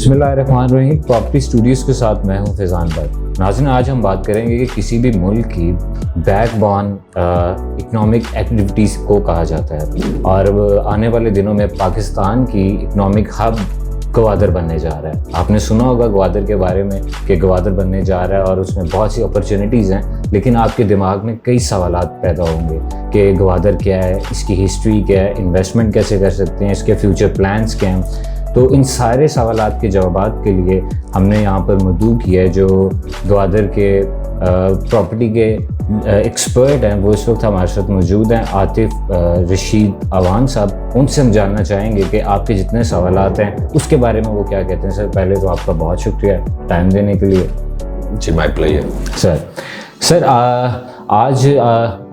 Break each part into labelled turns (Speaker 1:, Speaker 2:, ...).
Speaker 1: बिस्मिल्लाहिर्रहमानिर्रहीम। Property Studios के साथ मैं हूं फैज़ान भाई। नाज़रीन, आज हम बात करेंगे कि किसी भी मुल्क की बैकबोन इकनॉमिक एक्टिविटीज़ को कहा जाता है, और आने वाले दिनों में पाकिस्तान की इकनॉमिक हब गवादर बनने जा रहा है। आपने सुना होगा गवादर के बारे में कि गवादर बनने जा रहा है और उसमें बहुत सी अपॉर्चुनिटीज़ हैं, लेकिन आपके दिमाग में कई सवालात पैदा होंगे कि गवादर क्या है, इसकी हिस्ट्री क्या है, इन्वेस्टमेंट कैसे कर सकते हैं, इसके फ्यूचर प्लान्स क्या हैं। तो इन सारे सवालात के जवाबात के लिए हमने यहाँ पर मदऊ किया है जो गवादर के प्रॉपर्टी के एक्सपर्ट हैं। वो इस वक्त हमारे साथ मौजूद हैं, आतिफ रशीद अवान साहब। उनसे हम जानना चाहेंगे कि आपके जितने सवालात हैं उसके बारे में वो क्या कहते हैं। सर, पहले तो आपका बहुत शुक्रिया टाइम देने के लिए।
Speaker 2: जी, माय प्लेजर।
Speaker 1: सर, आज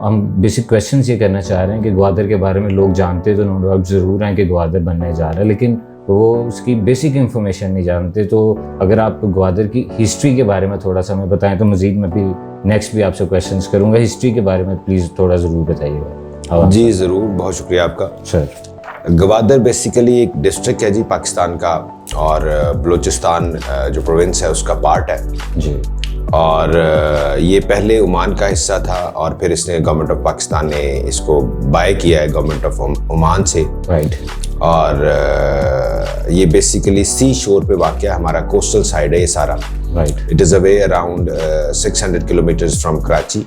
Speaker 1: हम बेसिक क्वेश्चंस ये करना चाह रहे हैं कि गवादर के बारे में लोग जानते तो नो डाउट ज़रूर हैं कि गवादर बनने जा रहा है, लेकिन वो उसकी बेसिक इन्फॉर्मेशन नहीं जानते। तो अगर आप गवादर की हिस्ट्री के बारे में थोड़ा सा हमें बताएं तो मज़ीद मैं भी नेक्स्ट भी आपसे क्वेश्चंस करूंगा। हिस्ट्री के बारे में प्लीज़ थोड़ा ज़रूर बताइएगा।
Speaker 2: जी ज़रूर, बहुत शुक्रिया आपका।
Speaker 1: सर,
Speaker 2: गवादर बेसिकली एक डिस्ट्रिक्ट है जी पाकिस्तान का, और बलूचिस्तान जो प्रोविंस है उसका पार्ट है
Speaker 1: जी।
Speaker 2: और ये पहले ओमान का हिस्सा था, और फिर इसने गवर्नमेंट ऑफ पाकिस्तान ने इसको बाय किया है गवर्नमेंट ऑफ ओमान से।
Speaker 1: राइट।
Speaker 2: और ये बेसिकली सी शोर पे वाक़या हमारा कोस्टल साइड है ये सारा।
Speaker 1: Right.
Speaker 2: It is away around 600 kilometres from Karachi,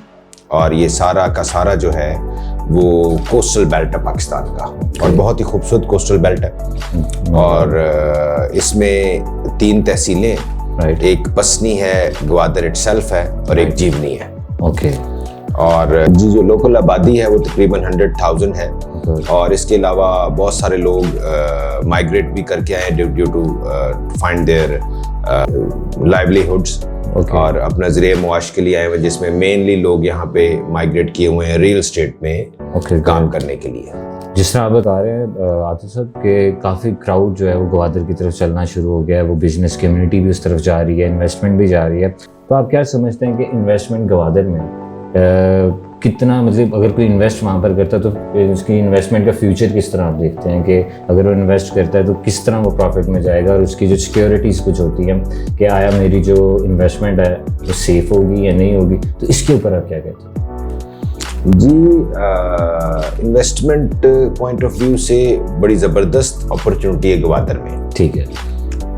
Speaker 2: और ये सारा का सारा जो है वो कोस्टल बेल्ट है पाकिस्तान का, और बहुत ही खूबसूरत कोस्टल बेल्ट है। और इसमें 3 तहसीलें, एक पसनी है, गवादर इटसेल्फ है, और एक जीवनी है।
Speaker 1: ओके।
Speaker 2: और जी जो लोकल आबादी है वो तकरीबन 100,000 है। और इसके अलावा बहुत सारे लोग माइग्रेट भी करके आए due to find their livelihoods, और अपना ज़रिए मुआश के लिए आए हुए, जिसमें मेनली लोग यहाँ पे माइग्रेट किए हुए हैं रियल एस्टेट में काम करने के लिए।
Speaker 1: जिस तरह आप बता रहे हैं आतिफ साहब कि काफ़ी क्राउड जो है वो गवादर की तरफ चलना शुरू हो गया है, वो बिजनेस कम्युनिटी भी उस तरफ जा रही है, इन्वेस्टमेंट भी जा रही है। तो आप क्या समझते हैं कि इन्वेस्टमेंट गवादर में कितना, मतलब अगर कोई इन्वेस्ट वहाँ पर करता है तो उसकी इन्वेस्टमेंट का फ्यूचर किस तरह आप देखते हैं कि अगर वो इन्वेस्ट करता है तो किस तरह वो प्रॉफिट में जाएगा, और उसकी जो सिक्योरिटीज़ कुछ होती हैं कि आया मेरी जो इन्वेस्टमेंट है वो सेफ़ होगी या नहीं होगी, तो इसके ऊपर आप क्या कहते हैं?
Speaker 2: जी, इन्वेस्टमेंट पॉइंट ऑफ व्यू से बड़ी ज़बरदस्त अपॉर्चुनिटी है गवादर में।
Speaker 1: ठीक है।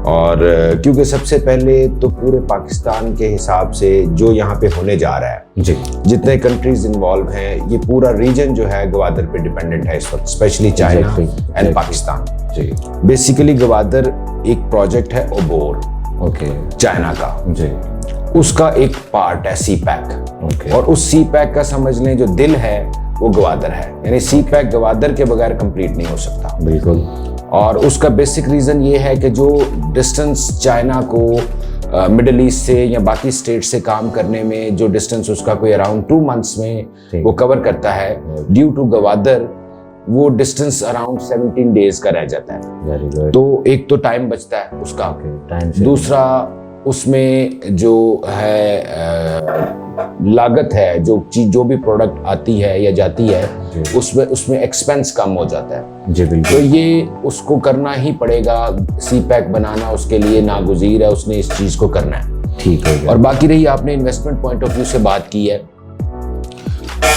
Speaker 2: और क्योंकि सबसे पहले तो पूरे पाकिस्तान के हिसाब से जो यहाँ पे होने जा रहा है
Speaker 1: जी,
Speaker 2: जितने कंट्रीज इन्वॉल्व हैं, ये पूरा रीजन जो है गवादर पे डिपेंडेंट है इस वक्त, स्पेशली चाइना एंड पाकिस्तान।
Speaker 1: जी।
Speaker 2: बेसिकली गवादर एक प्रोजेक्ट है ओबोर,
Speaker 1: ओके,
Speaker 2: चाइना का।
Speaker 1: जी।
Speaker 2: उसका एक पार्ट है सी पैक,
Speaker 1: ओके।
Speaker 2: और उस सी पैक का समझ लें जो दिल है वो गवादर है, यानी सी पैक गवादर के बगैर कंप्लीट नहीं हो सकता।
Speaker 1: बिल्कुल।
Speaker 2: और उसका बेसिक रीज़न ये है कि जो डिस्टेंस चाइना को मिडल ईस्ट से या बाकी स्टेट से काम करने में जो डिस्टेंस उसका कोई अराउंड 2 मंथ्स में वो कवर करता है, ड्यू टू गवादर वो डिस्टेंस अराउंड 17 डेज का रह जाता है।
Speaker 1: Very good.
Speaker 2: तो एक तो टाइम बचता है उसका,
Speaker 1: टाइम।
Speaker 2: दूसरा उसमें जो है लागत है, जो चीज जो भी प्रोडक्ट आती है या जाती है उसमें एक्सपेंस कम हो जाता है।
Speaker 1: जी बिल्कुल।
Speaker 2: तो ये उसको करना ही पड़ेगा, सी पैक बनाना उसके लिए नागुज़ीर है, उसने इस चीज़ को करना है।
Speaker 1: ठीक है।
Speaker 2: और बाकी रही आपने इन्वेस्टमेंट पॉइंट ऑफ व्यू से बात की है,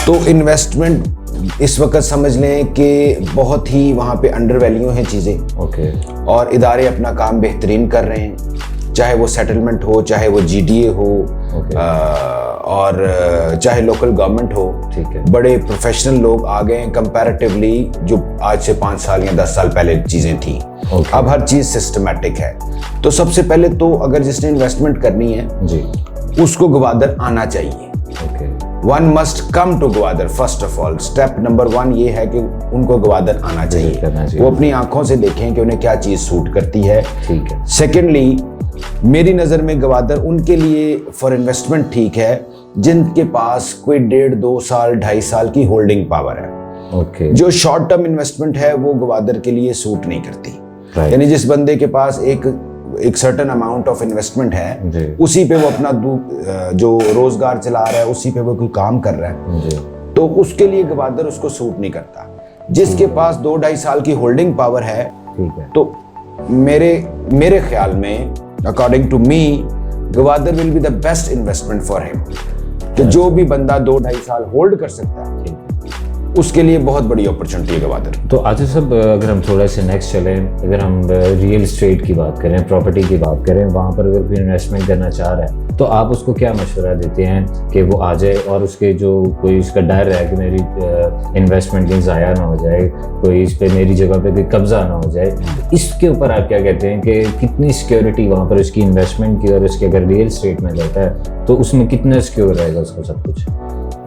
Speaker 2: तो इन्वेस्टमेंट इस वक्त समझ लें कि बहुत ही वहाँ पे अंडर वैल्यू हैं चीज़ें।
Speaker 1: ओके।
Speaker 2: और इदारे अपना काम बेहतरीन कर रहे हैं, चाहे वो सेटलमेंट हो, चाहे वो जीडीए हो, और चाहे लोकल गवर्नमेंट हो।
Speaker 1: ठीक है।
Speaker 2: बड़े प्रोफेशनल लोग आ गए हैं कंपैरेटिवली, जो आज से 5 साल या 10 साल पहले चीज़ें थी। अब हर चीज़ सिस्टमैटिक है। तो सबसे पहले तो अगर जिसने इन्वेस्टमेंट करनी है
Speaker 1: जी,
Speaker 2: उसको गवादर आना चाहिए।
Speaker 1: Okay.
Speaker 2: One must come to Gwadar first of all. Step number 1 ये है कि उनको गवादर आना चाहिए, वो अपनी आंखों से देखें कि उन्हें क्या चीज़ सूट करती है।
Speaker 1: ठीक है।
Speaker 2: सेकेंडली, मेरी नज़र में गवादर उनके लिए फॉर इन्वेस्टमेंट ठीक है जिनके पास कोई 1.5, 2 साल, 2.5 साल की होल्डिंग पावर है।
Speaker 1: ओके।
Speaker 2: जो शॉर्ट टर्म इन्वेस्टमेंट है वो गवादर के लिए सूट नहीं करती। यानी जिस बंदे के पास एक सर्टेन अमाउंट ऑफ इन्वेस्टमेंट है, उसी पे वो अपना जो रोजगार चला रहा है, उसी पे वो कोई काम कर रहा है, तो उसके लिए गवादर उसको सूट नहीं करता। जिसके पास 2-2.5 साल की होल्डिंग पावर है,
Speaker 1: ठीक है,
Speaker 2: तो मेरे ख्याल में, according to me, Gwadar will be the best investment for him. कि जो भी बंदा 2-2.5 साल होल्ड कर सकता है उसके लिए बहुत बड़ी अपॉर्चुनिटी है गवादर।
Speaker 1: तो आतिफ साहब, अगर हम थोड़ा सा नेक्स्ट चलें, अगर हम रियल एस्टेट की बात करें, प्रॉपर्टी की बात करें, वहाँ पर अगर कोई इन्वेस्टमेंट करना चाह रहा है तो आप उसको क्या मशवरा देते हैं कि वो आ जाए और उसके जो कोई उसका डर है कि मेरी इन्वेस्टमेंट कहीं ज़ाया ना हो जाए, कोई इस पे मेरी जगह पे कोई कब्जा ना हो जाए, इसके ऊपर आप क्या कहते हैं कि कितनी सिक्योरिटी वहाँ पर उसकी इन्वेस्टमेंट की, और उसके अगर रियल एस्टेट में जाता है तो उसमें कितना सिक्योर रहेगा उसको सब कुछ?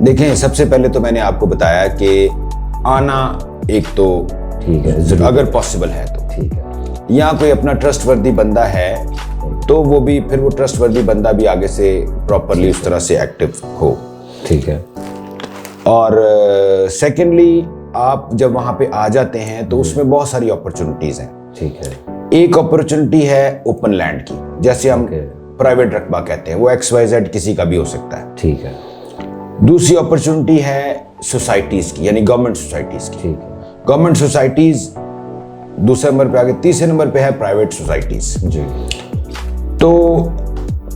Speaker 2: देखें, सबसे पहले तो मैंने आपको बताया कि आना एक तो
Speaker 1: ठीक है,
Speaker 2: अगर पॉसिबल है तो
Speaker 1: ठीक है,
Speaker 2: या कोई अपना ट्रस्टवर्दी बंदा है तो वो भी, फिर वो ट्रस्टवर्दी बंदा भी आगे से प्रॉपरली उस तरह से एक्टिव हो।
Speaker 1: ठीक है।
Speaker 2: और सेकेंडली, आप जब वहां पे आ जाते हैं तो उसमें बहुत सारी अपॉर्चुनिटीज हैं।
Speaker 1: ठीक है।
Speaker 2: एक अपॉर्चुनिटी है ओपन लैंड की, जैसे हम प्राइवेट रकबा कहते हैं, वो XYZ किसी का भी हो सकता है।
Speaker 1: ठीक है।
Speaker 2: दूसरी अपॉर्चुनिटी है सोसाइटीज की, यानी गवर्नमेंट सोसाइटीज की।
Speaker 1: ठीक है।
Speaker 2: गवर्नमेंट सोसाइटीज दूसरे नंबर पे, आगे तीसरे नंबर पे है प्राइवेट सोसाइटीज।
Speaker 1: जी।
Speaker 2: तो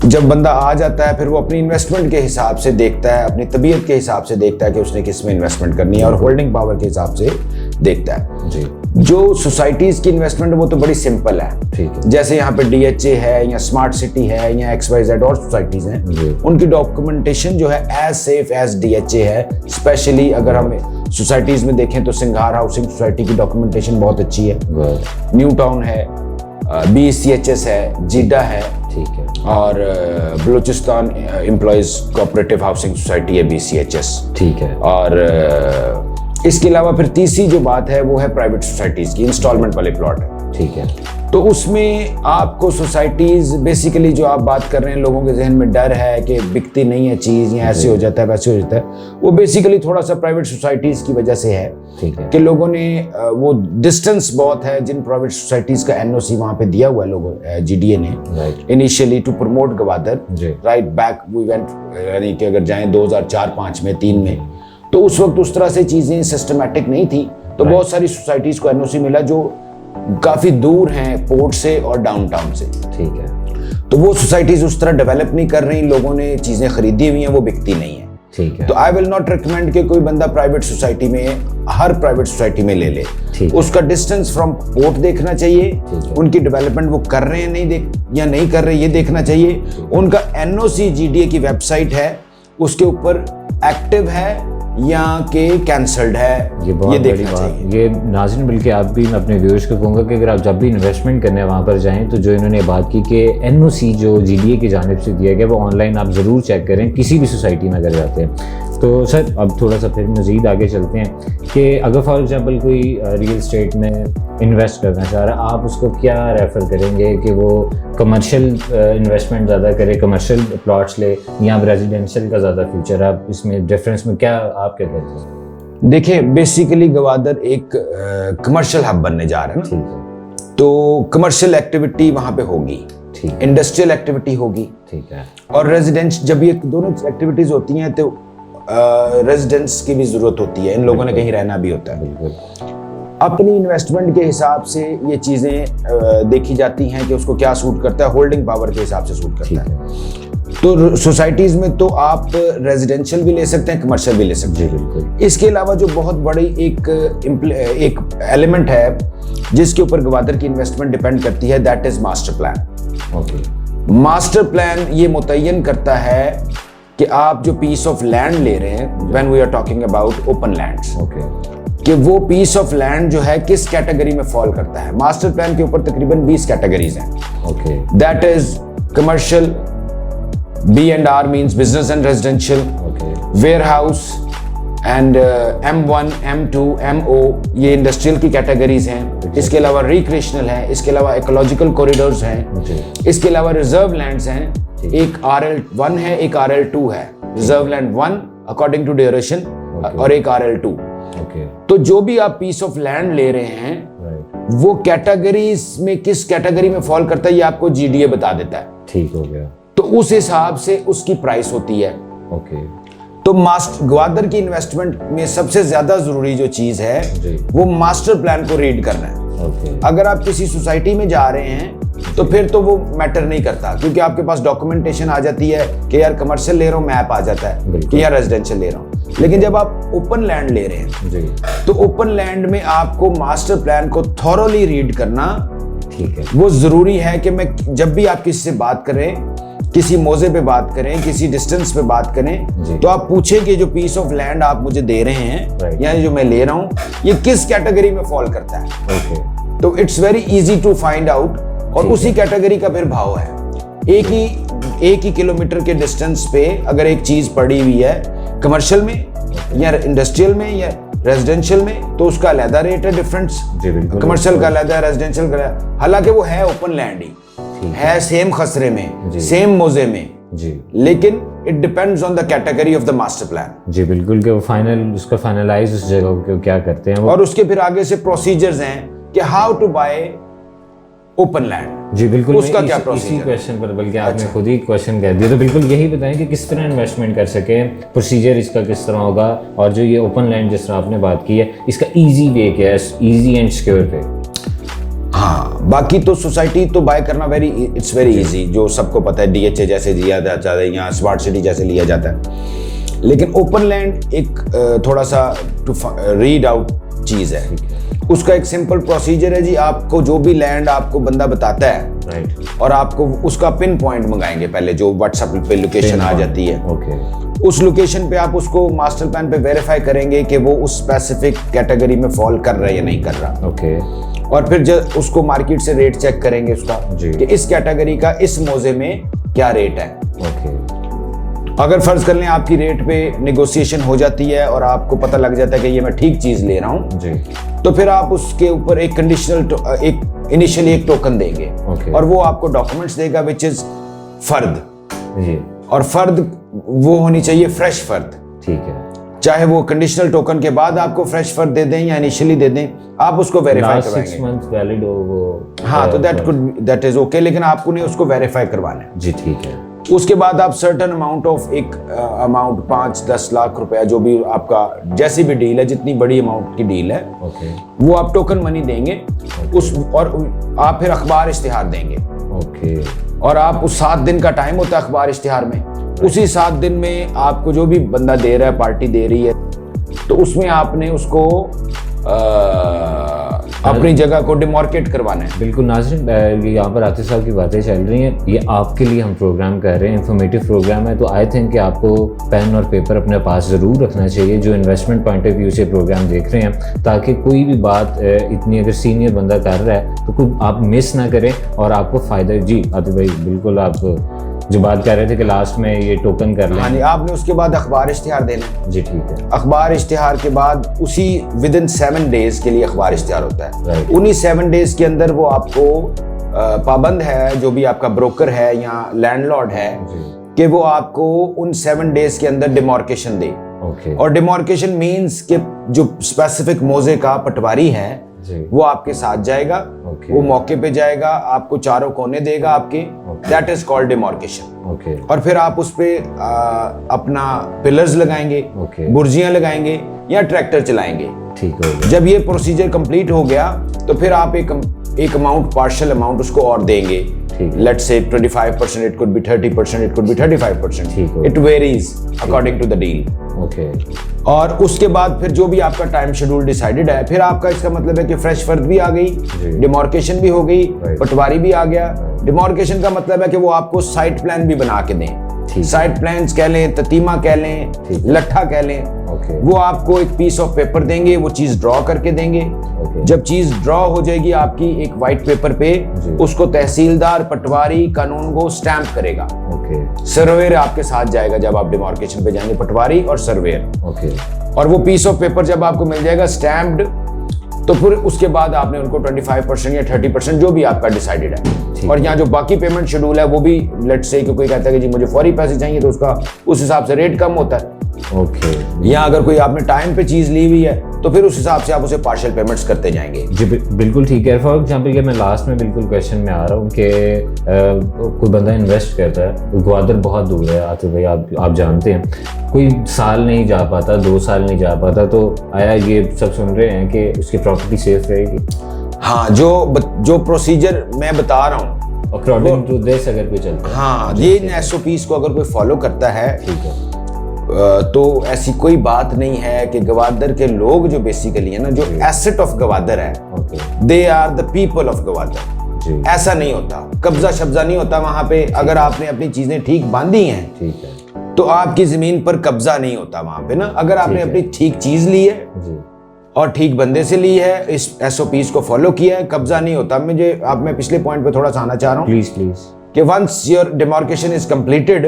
Speaker 2: जब बंदा आ जाता है फिर वो अपनी इन्वेस्टमेंट के हिसाब से देखता है, अपनी तबीयत के हिसाब से देखता है कि उसने किस में इन्वेस्टमेंट करनी है, और होल्डिंग पावर के हिसाब से देखता है।
Speaker 1: जी।
Speaker 2: जो सोसाइटीज की इन्वेस्टमेंट वो तो बड़ी सिंपल है।
Speaker 1: ठीक है।
Speaker 2: जैसे यहाँ पे DHA है या स्मार्ट सिटी है या XYZ और सोसाइटीज हैं, उनकी डॉक्यूमेंटेशन जो है एज सेफ एज DHA है। स्पेशली अगर हम सोसाइटीज में देखें तो सिंघार हाउसिंग सोसाइटी की डॉक्यूमेंटेशन बहुत अच्छी है, न्यू टाउन है, BCHS है, जीडा है,
Speaker 1: ठीक है,
Speaker 2: और Balochistan employees cooperative housing society है, BCHS।
Speaker 1: ठीक है।
Speaker 2: और इसके अलावा फिर तीसरी जो बात है वो है प्राइवेट सोसाइटीज की, इंस्टॉलमेंट वाले प्लॉट है।
Speaker 1: ठीक है।
Speaker 2: तो उसमें आपको सोसाइटीज, बेसिकली जो आप बात कर रहे हैं, लोगों के जहन में डर है कि बिकती नहीं है चीज़, या ऐसे हो जाता है वैसे हो जाता है, वो बेसिकली थोड़ा सा प्राइवेट सोसाइटीज की वजह से है।
Speaker 1: ठीक है।
Speaker 2: कि लोगों ने वो डिस्टेंस बहुत है, जिन प्राइवेट सोसाइटीज का NOC वहाँ पे दिया हुआ है लोगों, GDA ने initially to promote Gwadar, right back we went, यानी कि अगर जाएं 2004-5 में, 3 में, तो उस वक्त उस तरह से चीजें सिस्टमैटिक नहीं थी, तो बहुत सारी सोसाइटीज को NOC मिला जो काफी दूर हैं पोर्ट से और डाउनटाउन से।
Speaker 1: ठीक है।
Speaker 2: तो वो सोसाइटीज उस तरह डेवलप नहीं कर रही, लोगों ने चीजें खरीदी हुई हैं, वो बिकती नहीं है।
Speaker 1: ठीक है।
Speaker 2: तो आई विल नॉट रिकमेंड कि कोई बंदा प्राइवेट सोसाइटी में, हर प्राइवेट सोसाइटी में ले ले। उसका डिस्टेंस फ्रॉम पोर्ट देखना चाहिए, उनकी डेवलपमेंट वो कर रहे हैं नहीं कर रहे ये देखना चाहिए, उनका NOC GDA की वेबसाइट है उसके ऊपर एक्टिव है या के कैंसल्ड है, ये देखना चाहिए।
Speaker 1: ये नाज़रीन, बल्कि आप भी, मैं अपने व्यूअर्स को कहूँगा कि अगर आप जब भी इन्वेस्टमेंट करने वहाँ पर जाएं तो जो इन्होंने बात की कि NOC जो GDA की जानिब से दिया गया वो ऑनलाइन आप ज़रूर चेक करें किसी भी सोसाइटी में अगर जाते हैं। तो सर, अब थोड़ा सा फिर मज़ीद आगे चलते हैं कि अगर फॉर एग्जांपल कोई रियल एस्टेट में इन्वेस्ट करना चाह रहा है, आप उसको क्या रेफ़र करेंगे कि वो कमर्शियल इन्वेस्टमेंट ज़्यादा करे, कमर्शियल प्लॉट्स ले, या रेजिडेंशियल का ज़्यादा फ्यूचर? आप इसमें डिफरेंस में क्या, आप क्या कहते हैं?
Speaker 2: देखिए, बेसिकली गवादर एक कमर्शियल हब बनने जा रहा है।
Speaker 1: ठीक है।
Speaker 2: तो कमर्शियल एक्टिविटी वहाँ पे होगी, इंडस्ट्रियल एक्टिविटी होगी,
Speaker 1: ठीक है,
Speaker 2: और रेजिडेंस, जब ये दोनों एक्टिविटीज होती हैं तो रेजिडेंस की भी जरूरत होती है, इन लोगों ने कहीं रहना भी होता है।
Speaker 1: बिल्कुल।
Speaker 2: अपनी इन्वेस्टमेंट के हिसाब से ये चीजें देखी जाती हैं कि उसको क्या सूट करता है, होल्डिंग पावर के हिसाब से सूट करता है। तो सोसाइटीज में तो आप रेजिडेंशियल भी ले सकते हैं, कमर्शियल भी ले सकते हैं। इसके अलावा जो बहुत बड़ी एक एलिमेंट है जिसके ऊपर गवादर की इन्वेस्टमेंट डिपेंड करती है, that is master plan. Master plan ये मुतय्यन करता है कि आप जो पीस ऑफ लैंड ले रहे हैं, when we are talking about open lands, कि वो पीस ऑफ लैंड जो है किस कैटेगरी में फॉल करता है। मास्टर प्लान के ऊपर तकरीबन 20 कैटेगरीज हैं। That is commercial, B&R means business and residential, ware house and M1, M2, MO ये इंडस्ट्रियल की कैटेगरीज हैं। इसके अलावा रिक्रिएशनल है, इसके अलावा इकोलॉजिकल कॉरिडोर्स हैं, इसके अलावा रिजर्व लैंड्स हैं, एक RL1 है, एक RL2 है। Reserve land 1 according to duration, और एक RL2। तो जो भी आप पीस ऑफ लैंड ले रहे हैं वो कैटेगरीज में किस कैटेगरी में फॉल करता है ये आपको GDA बता देता है।
Speaker 1: ठीक हो गया।
Speaker 2: तो उस हिसाब से उसकी प्राइस होती है। तो ग्वादर की इन्वेस्टमेंट में सबसे ज्यादा जरूरी जो चीज
Speaker 1: जी।
Speaker 2: है वो मास्टर प्लान को रीड करना है।
Speaker 1: ओके।
Speaker 2: अगर आप किसी सोसाइटी में जा रहे हैं तो फिर तो वो मैटर नहीं करता, क्योंकि आपके पास डॉक्यूमेंटेशन आ जाती है कि यार कमर्शियल ले रहा हूँ, मैप आ जाता है कि यार रेजिडेंशियल ले रहा हूँ। लेकिन जब आप ओपन लैंड ले रहे हैं
Speaker 1: जी,
Speaker 2: तो ओपन लैंड में आपको मास्टर प्लान को थॉरोली रीड करना
Speaker 1: ठीक है।
Speaker 2: वो जरूरी है कि मैं जब भी आप किसी से बात करें, किसी मौजे पे बात करें, किसी डिस्टेंस पे बात
Speaker 1: जी।
Speaker 2: करें, तो आप पूछें कि जो पीस ऑफ लैंड आप मुझे दे रहे हैं
Speaker 1: Right.
Speaker 2: या जो मैं ले रहा हूँ ये किस कैटेगरी में फॉल करता है।
Speaker 1: ओके।
Speaker 2: तो it's very easy to find out, और
Speaker 1: ठीक
Speaker 2: उसी कैटेगरी का फिर भाव है। एक ही किलोमीटर के डिस्टेंस पे अगर एक चीज पड़ी हुई है कमर्शियल में या इंडस्ट्रियल में या रेजिडेंशियल में, तो उसका अलग रेट है, डिफरेंस।
Speaker 1: जी बिल्कुल।
Speaker 2: कमर्शियल का अलग है, रेजिडेंशियल का अलग, हालांकि वो है ओपन लैंड ही है, सेम खसरे में,
Speaker 1: जी।
Speaker 2: सेम मौजे में,
Speaker 1: जी
Speaker 2: लेकिन it depends on the category of the master plan.
Speaker 1: जी बिल्कुल, कि वो फाइनल उसका फाइनलाइज उस जगह को क्या करते हैं वो।
Speaker 2: और उसके फिर आगे से प्रोसीजर्स हैं कि how to buy open land.
Speaker 1: जी बिल्कुल,
Speaker 2: उसका
Speaker 1: मैं
Speaker 2: क्या
Speaker 1: इसी
Speaker 2: प्रोसीजर?
Speaker 1: क्वेश्चन पर, बल्कि आपने खुद ही क्वेश्चन कह दिया, तो बिल्कुल यही बताएं कि किस तरह इन्वेस्टमेंट कर सके, प्रोसीजर इसका किस तरह होगा, और जो ये ओपन लैंड जिस तरह आपने बात की है इसका इजी वे क्या है, इजी एंड सिक्योर वे।
Speaker 2: हाँ, बाकी तो सोसाइटी तो बाय करना इट्स वेरी इजी, जो सबको पता है, डीएचए जैसे लिया जाता है या स्मार्ट सिटी जैसे लिया जाता है। लेकिन ओपन लैंड एक थोड़ा सा टू रीड आउट चीज है। उसका एक सिंपल प्रोसीजर है जी, आपको जो भी लैंड आपको बंदा बताता है,
Speaker 1: राइट,
Speaker 2: और आपको उसका पिन पॉइंट मंगाएंगे पहले, जो व्हाट्सएप पे लोकेशन आ जाती है।
Speaker 1: ओके।
Speaker 2: उस लोकेशन पे आप उसको मास्टर प्लान पे वेरीफाई करेंगे कि वो उस स्पेसिफिक कैटेगरी में फॉल कर रहा है या नहीं कर रहा।
Speaker 1: ओके।
Speaker 2: और फिर जब उसको मार्केट से रेट चेक करेंगे उसका
Speaker 1: जी।
Speaker 2: कि इस कैटेगरी का इस मौजे में क्या रेट है।
Speaker 1: ओके।
Speaker 2: अगर फर्ज कर लें आपकी रेट पे नेगोशिएशन हो जाती है और आपको पता लग जाता है कि ये मैं ठीक चीज ले रहा हूँ,
Speaker 1: जी,
Speaker 2: तो फिर आप उसके ऊपर एक कंडीशनल इनिशियली एक टोकन देंगे।
Speaker 1: ओके।
Speaker 2: और वो आपको डॉक्यूमेंट्स देगा विच इज फर्द।
Speaker 1: जी,
Speaker 2: और फर्द वो होनी चाहिए फ्रेश फर्द,
Speaker 1: ठीक है।
Speaker 2: चाहे वो कंडीशनल टोकन के बाद आपको फ्रेश फर्द दे दें या इनिशियली दे दें, आप उसको वेरीफाई
Speaker 1: लास्ट 6
Speaker 2: करवाएंगे।
Speaker 1: मंथ वैलिड हो वो।
Speaker 2: हाँ, तो दैट इज ओके, लेकिन आपको नहीं उसको वेरीफाई करवाना है।
Speaker 1: जी, ठीक है।
Speaker 2: उसके बाद आप सर्टन अमाउंट ऑफ एक अमाउंट 5-10 लाख रुपया, जो भी आपका जैसी भी डील है, जितनी बड़ी अमाउंट की डील है,
Speaker 1: ओके।
Speaker 2: वो आप टोकन मनी देंगे उस, और आप फिर अखबार इश्तिहार देंगे।
Speaker 1: ओके।
Speaker 2: और आप उस 7 दिन का टाइम होता है अखबार इश्तिहार में, उसी 7 दिन में आपको जो भी बंदा दे रहा है, पार्टी दे रही है, तो उसमें आपने उसको अपनी जगह को डिमार्केट करवाना है।
Speaker 1: बिल्कुल नाज़रीन, यहाँ पर आतिफ साहब की बातें चल रही हैं, ये आपके लिए हम प्रोग्राम कर रहे हैं, इन्फॉर्मेटिव प्रोग्राम है, तो आई थिंक कि आपको पेन और पेपर अपने पास ज़रूर रखना चाहिए जो इन्वेस्टमेंट पॉइंट ऑफ व्यू से प्रोग्राम देख रहे हैं, ताकि कोई भी बात इतनी अगर सीनियर बंदा कर रहा है तो कोई आप मिस ना करें और आपको फ़ायदा। जी आतिफ भाई, बिल्कुल आप जो बात कर रहे थे कि लास्ट में ये टोकन कर लें।
Speaker 2: हाँ जी, आपने उसके बाद अखबार इश्तिहार देना है।
Speaker 1: जी, ठीक है।
Speaker 2: अखबार इश्तिहार के बाद उसी विद इन 7 डेज के लिए अखबार इश्तिहार होता है।
Speaker 1: Right.
Speaker 2: उन्हीं 7 डेज के अंदर वो आपको पाबंद है, जो भी आपका ब्रोकर है या लैंडलॉर्ड है, कि वो आपको उन 7 डेज के अंदर डिमार्केशन दे।
Speaker 1: ओके।
Speaker 2: और डिमार्केशन मींस कि जो स्पेसिफिक मौजे का पटवारी है
Speaker 1: जी,
Speaker 2: वो आपके साथ जाएगा,
Speaker 1: ओके।
Speaker 2: वो मौके पे जाएगा, आपको चारों कोने देगा आपके, that is called demarcation.
Speaker 1: Okay.
Speaker 2: और फिर आप उस पे अपना पिलर्स लगाएंगे,
Speaker 1: ओके।
Speaker 2: बुर्जियां लगाएंगे या ट्रैक्टर चलाएंगे।
Speaker 1: ठीक हो गया।
Speaker 2: जब ये प्रोसीजर कंप्लीट हो गया तो फिर आप एक अमाउंट, पार्शियल अमाउंट उसको और देंगे।
Speaker 1: ठीक।
Speaker 2: Let's say 25%, it could be 30%, it could be 35%,
Speaker 1: ठीक हो।
Speaker 2: It varies according to the deal.
Speaker 1: Okay.
Speaker 2: और उसके बाद फिर जो भी आपका टाइम शेड्यूल डिसाइडेड है, फिर आपका इसका मतलब है कि फ्रेश फर्द भी आ गई, डिमार्केशन भी हो गई, पटवारी भी आ गया। डिमार्केशन का मतलब है कि वो आपको साइट प्लान भी बना के दें, साइट प्लान्स कह लें, ततीमा कह लें, लट्ठा कह लें।
Speaker 1: ओके।
Speaker 2: वो आपको एक पीस ऑफ पेपर देंगे, वो चीज ड्रॉ करके देंगे।
Speaker 1: ओके।
Speaker 2: जब चीज ड्रॉ हो जाएगी आपकी एक वाइट पेपर पे, उसको तहसीलदार, पटवारी, कानून को स्टैंप करेगा।
Speaker 1: ओके।
Speaker 2: सर्वेयर आपके साथ जाएगा जब आप डिमार्केशन पे जाएंगे, पटवारी और सर्वेयर।
Speaker 1: ओके।
Speaker 2: और वो पीस ऑफ पेपर जब आपको मिल जाएगा स्टैम्प्ड, तो फिर उसके बाद आपने उनको 25% या 30% जो भी आपका डिसाइडेड है, और यहाँ जो बाकी पेमेंट शेड्यूल है वो भी, लेट्स से कि कोई कहता है कि जी मुझे फौरी पैसे चाहिए, तो उसका उस हिसाब से रेट कम होता है।
Speaker 1: ओके।
Speaker 2: या अगर कोई आपने टाइम पे चीज ली हुई है तो फिर उस हिसाब से आप उसे पार्शियल पेमेंट्स करते जाएंगे।
Speaker 1: जी बिल्कुल ठीक है। फॉर एग्जाम्पल कि मैं लास्ट में बिल्कुल क्वेश्चन में आ रहा हूँ कि कोई बंदा इन्वेस्ट करता है, ग्वादर बहुत दूर है आतिफ भाई, आप जानते हैं, कोई साल नहीं जा पाता, 2 साल नहीं जा पाता, तो आया ये सब सुन रहे हैं कि उसकी प्रॉपर्टी सेफ रहेगी?
Speaker 2: हाँ, जो प्रोसीजर मैं बता रहा हूँ
Speaker 1: अकॉर्डिंग टू दिस अगर कोई चलता है,
Speaker 2: हाँ, ये SOPs को अगर कोई फॉलो करता है,
Speaker 1: ठीक है,
Speaker 2: तो ऐसी कोई बात नहीं है कि गवादर के लोग जो बेसिकली है ना, जो एसेट ऑफ गवादर है, they are the people of Gwadar. ऐसा नहीं होता, कब्जा शब्जा नहीं होता वहां पे। अगर आपने अपनी चीजें ठीक बांधी हैं,
Speaker 1: ठीक है,
Speaker 2: तो आपकी जमीन पर कब्जा नहीं होता वहां पे ना। अगर आपने अपनी ठीक चीज ली है और ठीक बंदे से ली है, इस SOPs को फॉलो किया है, कब्जा नहीं होता। मैं पिछले पॉइंट पे थोड़ा सा आना चाह रहा हूँ
Speaker 1: प्लीज
Speaker 2: कि once your demarcation is completed,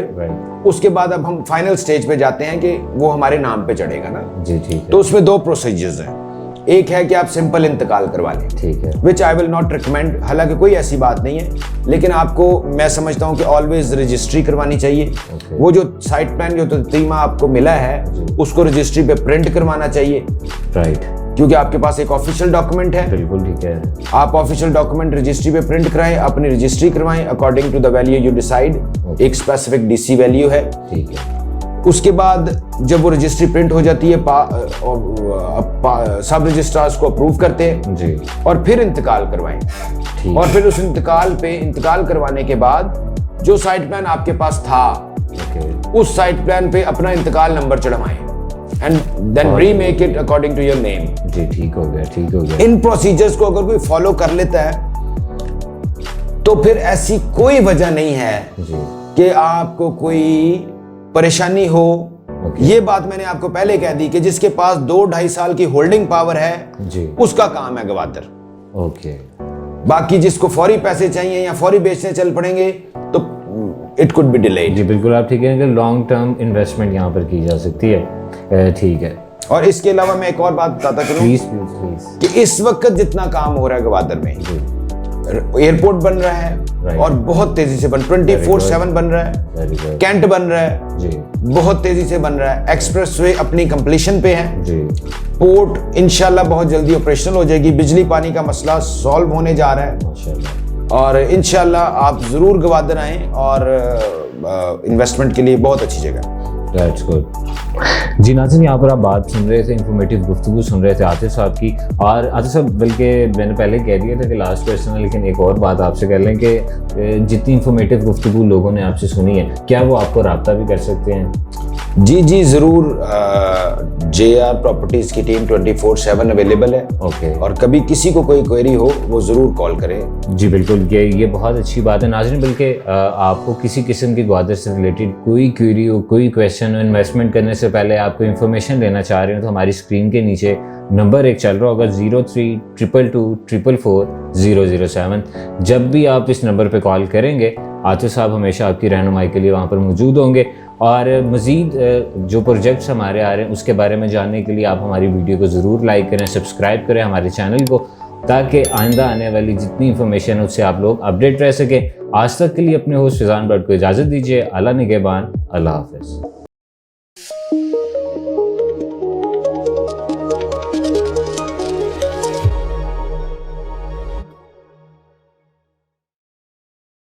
Speaker 2: उसके बाद अब हम फाइनल स्टेज पे जाते हैं कि वो हमारे नाम पे चढ़ेगा ना।
Speaker 1: जी ठीक है।
Speaker 2: तो उसमें 2 प्रोसीजर्स हैं। एक है कि आप सिंपल इंतकाल करवा लें, ठीक है, विच आई विल नॉट रिकमेंड, हालांकि कोई ऐसी बात नहीं है, लेकिन आपको मैं समझता हूं कि ऑलवेज रजिस्ट्री करवानी चाहिए। वो जो साइट प्लान जो ततीमा आपको मिला है, उसको रजिस्ट्री पे प्रिंट करवाना चाहिए,
Speaker 1: राइट,
Speaker 2: क्योंकि आपके पास एक ऑफिशियल डॉक्यूमेंट है।
Speaker 1: बिल्कुल ठीक है।
Speaker 2: आप ऑफिशियल डॉक्यूमेंट रजिस्ट्री पे प्रिंट कराएं, अपनी रजिस्ट्री करवाएं according to the value you decide. एक स्पेसिफिक DC वैल्यू है, ठीक है। उसके बाद जब वो रजिस्ट्री प्रिंट हो जाती है, सब रजिस्ट्रार्स को अप्रूव करते हैं जी, और फिर इंतकाल करवाएं। और फिर उस इंतकाल करवाने के बाद जो साइट प्लान आपके पास था, उस साइट प्लान पे अपना इंतकाल नंबर चढ़वाएं and then remake it according to your name.
Speaker 1: जी ठीक हो गया, ठीक हो गया।
Speaker 2: इन प्रोसीजर्स को अगर कोई फॉलो कर लेता है, तो फिर ऐसी कोई वजह नहीं है कि आपको कोई परेशानी हो। ये बात मैंने आपको पहले कह दी कि जिसके पास 2-2.5 साल की होल्डिंग पावर है जी, उसका काम है गवादर।
Speaker 1: ओके।
Speaker 2: बाकी जिसको फौरी पैसे चाहिए या फौरी बेचने चल पड़ेंगे, तो इट कुड बी डिलेड।
Speaker 1: जी बिल्कुल आप ठीक है कि लॉन्ग टर्म इन्वेस्टमेंट यहाँ पर की जा सकती है, ठीक है।
Speaker 2: और इसके अलावा मैं एक और बात बताता चलूं,
Speaker 1: प्लीज,
Speaker 2: कि इस वक्त जितना काम हो रहा है गवादर में, एयरपोर्ट बन रहा है और बहुत तेजी से 24/7 बन रहा है, कैंट बन रहा है जी, बहुत तेजी से बन रहा है, एक्सप्रेसवे अपनी कंप्लीशन पे है जी, पोर्ट इंशाल्लाह बहुत जल्दी ऑपरेशनल हो जाएगी, बिजली पानी का मसला सॉल्व होने जा रहा है माशाल्लाह, और इंशाल्लाह आप जरूर गवादर आएं, और इन्वेस्टमेंट के लिए बहुत अच्छी जगह।
Speaker 1: That's good. जी नाज़रीन, यहाँ पर आप बात सुन रहे थे, इंफॉर्मेटिव गुफ्तगू सुन रहे थे आतिफ साहब की। और आतिफ साहब, बल्कि मैंने पहले कह दिया था कि लास्ट क्वेश्चन है, लेकिन एक और बात आपसे कर लें कि जितनी इंफॉर्मेटिव गुफ्तगू लोगों ने आपसे सुनी है, क्या वो आपको रब्ता भी कर सकते हैं?
Speaker 2: जी ज़रूर। JR प्रॉपर्टीज़ की टीम 24/7 अवेलेबल है। ओके। और कभी किसी को कोई क्वेरी हो, वो ज़रूर कॉल करें।
Speaker 1: जी बिल्कुल, ये बहुत अच्छी बात है नाज़रीन। बल्कि आपको किसी किस्म की ग्वादर से रिलेटेड कोई क्वेरी हो, कोई क्वेश्चन हो, इन्वेस्टमेंट करने से पहले आपको इन्फॉर्मेशन लेना चाह रहे हो, तो हमारी स्क्रीन के नीचे नंबर एक चल रहा होगा 0322244007। जब भी आप इस नंबर पर कॉल करेंगे, आतिफ साहब हमेशा आपकी रहनुमाई के लिए वहाँ पर मौजूद होंगे। और मज़ीद जो प्रोजेक्ट्स हमारे आ रहे हैं उसके बारे में जानने के लिए आप हमारी वीडियो को ज़रूर लाइक करें, सब्सक्राइब करें हमारे चैनल को, ताकि आइंदा आने वाली जितनी इन्फॉर्मेशन है उससे आप लोग अपडेट रह सकें। आज तक के लिए अपने होस्ट फिजान बट को इजाज़त दीजिए। अल्लाह निगहबान, अल्लाह हाफ़िज़।